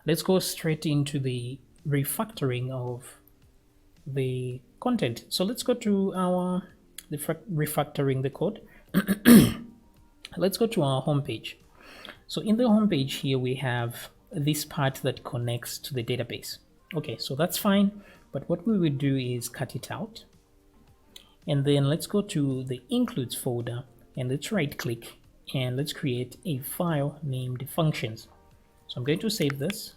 let's go straight into the refactoring of the content. So let's go to our refactoring the code. Let's go to our home page. So in the home page here, we have this part that connects to the database. Okay, so that's fine. But what we will do is cut it out. And then let's go to the includes folder and let's right click and let's create a file named functions. So I'm going to save this.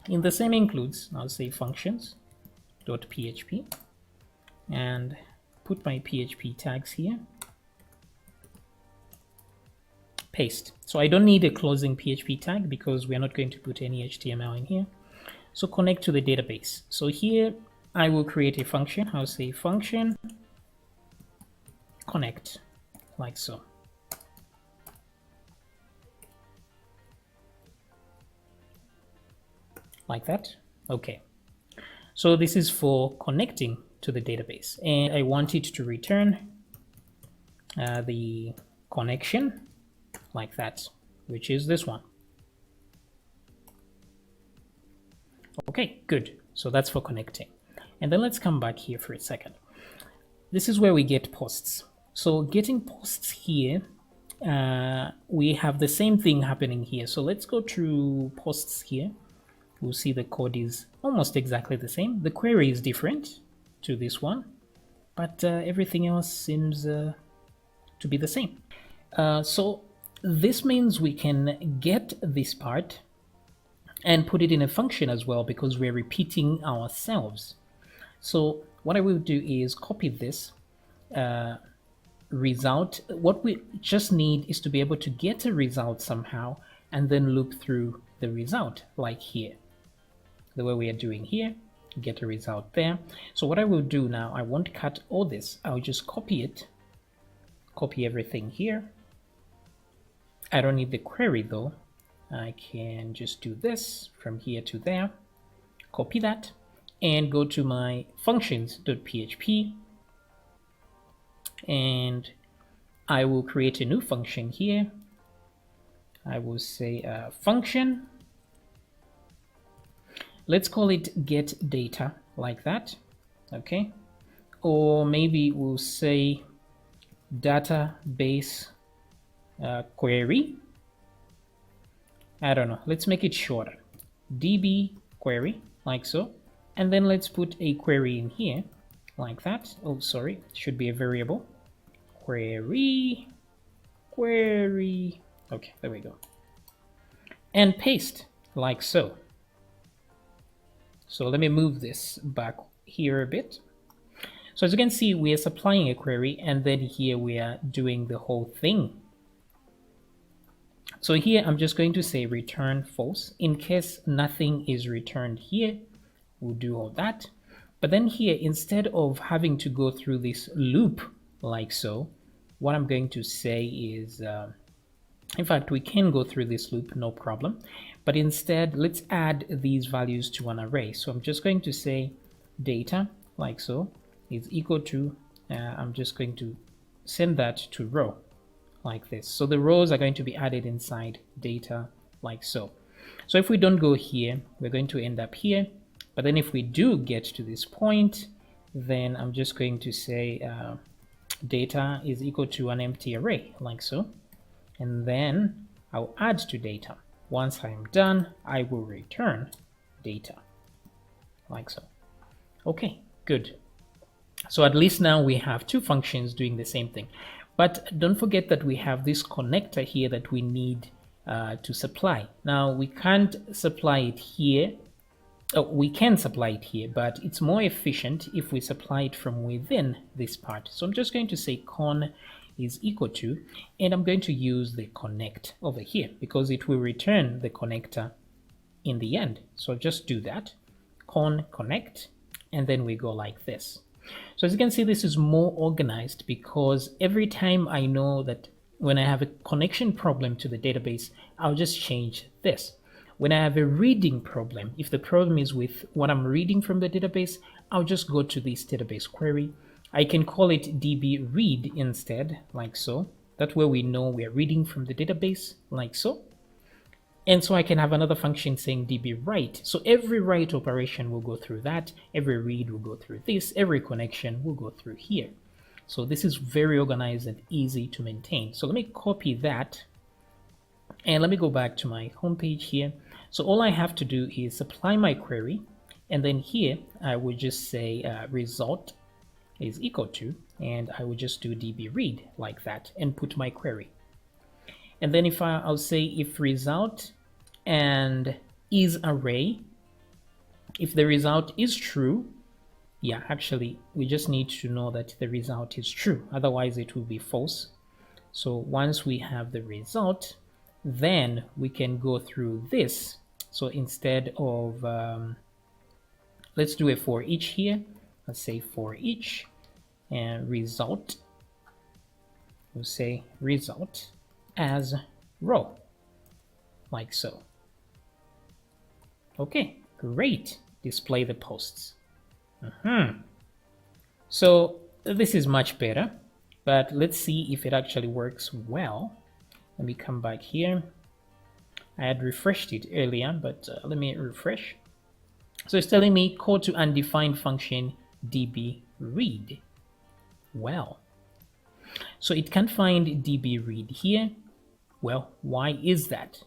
In the same includes, I'll say functions.php and put my PHP tags here. Paste. So I don't need a closing PHP tag because we're not going to put any HTML in here. So connect to the database. So here I will create a function. I'll say function connect, like so. Like that. Okay. So this is for connecting to the database, and I want it to return the connection like that, which is this one. Okay, good. So that's for connecting. And then let's come back here for a second. This is where we get posts. So getting posts here, we have the same thing happening here. So let's go to posts here. We'll see the code is almost exactly the same. The query is different to this one, but everything else seems to be the same. So this means we can get this part and put it in a function as well because we're repeating ourselves. So what I will do is copy this result. What we just need is to be able to get a result somehow and then loop through the result like here. The way we are doing here, get a result there. So what I will do now, I won't cut all this. I'll just copy it, copy everything here. I don't need the query though. I can just do this from here to there, copy that, and go to my functions.php, and I will create a new function here. I will say function. Let's call it get data, like that. Okay, or maybe we'll say database query. I don't know, let's make it shorter, db query, like so, and then let's put a query in here like that. Oh, sorry, it should be a variable. Query. Okay, there we go, and paste like so. So let me move this back here a bit. So as you can see, we are supplying a query, and then here we are doing the whole thing. So here I'm just going to say return false. In case nothing is returned here, we'll do all that. But then here, instead of having to go through this loop like so, what I'm going to say is, in fact, we can go through this loop, no problem. But instead, let's add these values to an array. So I'm just going to say data, like so, is equal to, I'm just going to send that to row, like this. So the rows are going to be added inside data, like so. So if we don't go here, we're going to end up here. But then if we do get to this point, then I'm just going to say data is equal to an empty array, like so. And then I'll add to data. Once I'm done, I will return data, like so. Okay, good. So at least now we have two functions doing the same thing. But don't forget that we have this connector here that we need to supply. Now we can't supply it here. Oh, we can supply it here, but it's more efficient if we supply it from within this part. So I'm just going to say con is equal to, and I'm going to use the connect over here because it will return the connector in the end. So just do that, con connect, and then we go like this. So as you can see, this is more organized because every time I know that when I have a connection problem to the database, I'll just change this. When I have a reading problem, if the problem is with what I'm reading from the database, I'll just go to this database query. I can call it db read instead, like so. That way we know we're reading from the database, like so. And so I can have another function saying db write. So every write operation will go through that. Every read will go through this. Every connection will go through here. So this is very organized and easy to maintain. So let me copy that. And let me go back to my home page here. So all I have to do is apply my query. And then here I would just say result is equal to, and I would just do db read like that and put my query. And then if I'll say if result and is array, if the result is true, yeah, actually we just need to know that the result is true, otherwise it will be false. So once we have the result, then we can go through this. So instead of let's do a for each here. Let's say for each and result, we'll say result as row, like so. Okay, great. Display the posts. So this is much better, but let's see if it actually works well. Let me come back here. I had refreshed it earlier, but let me refresh. So it's telling me call to undefined function db read. Well, so it can't find db read here. Well, why is that?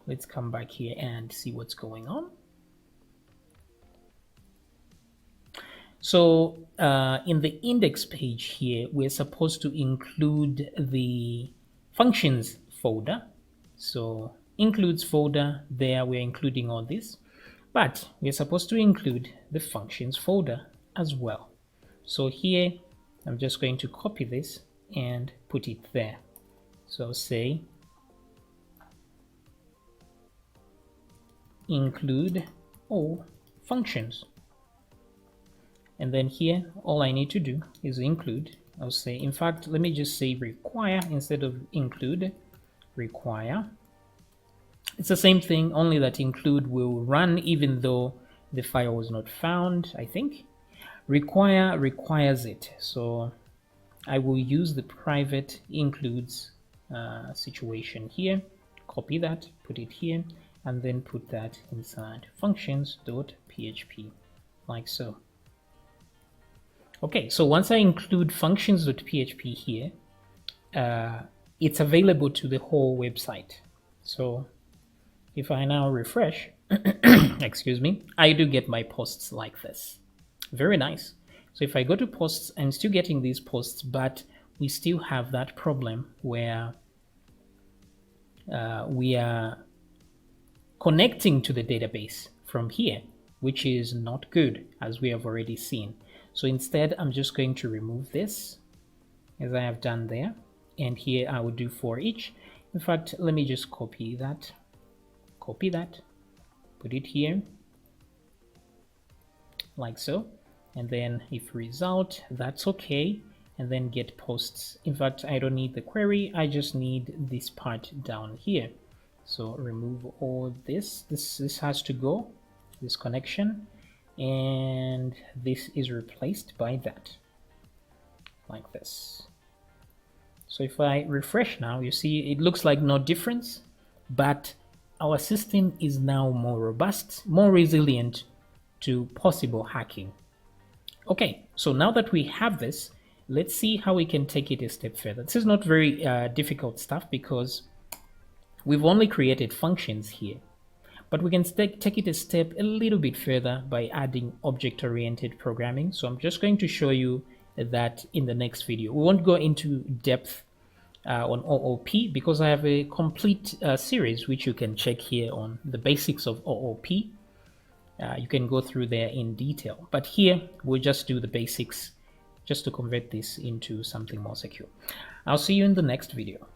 Let's come back here and see what's going on. So in the index page here, we're supposed to include the functions folder. So includes folder, there we're including all this, but we're supposed to include the functions folder as well. So here I'm just going to copy this and put it there. So say include all functions, and then here all I need to do is include. I'll say, in fact, let me just say require instead of include. Require. It's the same thing, only that include will run even though the file was not found, I think. Require requires it, so I will use the private includes situation here, copy that, put it here, and then put that inside functions.php, like so. Okay, so once I include functions.php here, it's available to the whole website. So if I now refresh, excuse me, I do get my posts like this. Very nice. So if I go to posts, I'm still getting these posts, but we still have that problem where we are connecting to the database from here, which is not good, as we have already seen. So instead, I'm just going to remove this, as I have done there. And here I would do for each. In fact, let me just copy that, put it here, like so. And then if result, that's okay. And then get posts. In fact, I don't need the query. I just need this part down here. So remove all this. This has to go, this connection. And this is replaced by that, like this. So if I refresh now, you see it looks like no difference, but our system is now more robust, more resilient to possible hacking. Okay, so now that we have this, let's see how we can take it a step further. This is not very difficult stuff because we've only created functions here, but we can take it a step a little bit further by adding object-oriented programming. So I'm just going to show you that in the next video. We won't go into depth on OOP because I have a complete series which you can check here on the basics of OOP. You can go through there in detail, but here we'll just do the basics just to convert this into something more secure. I'll see you in the next video.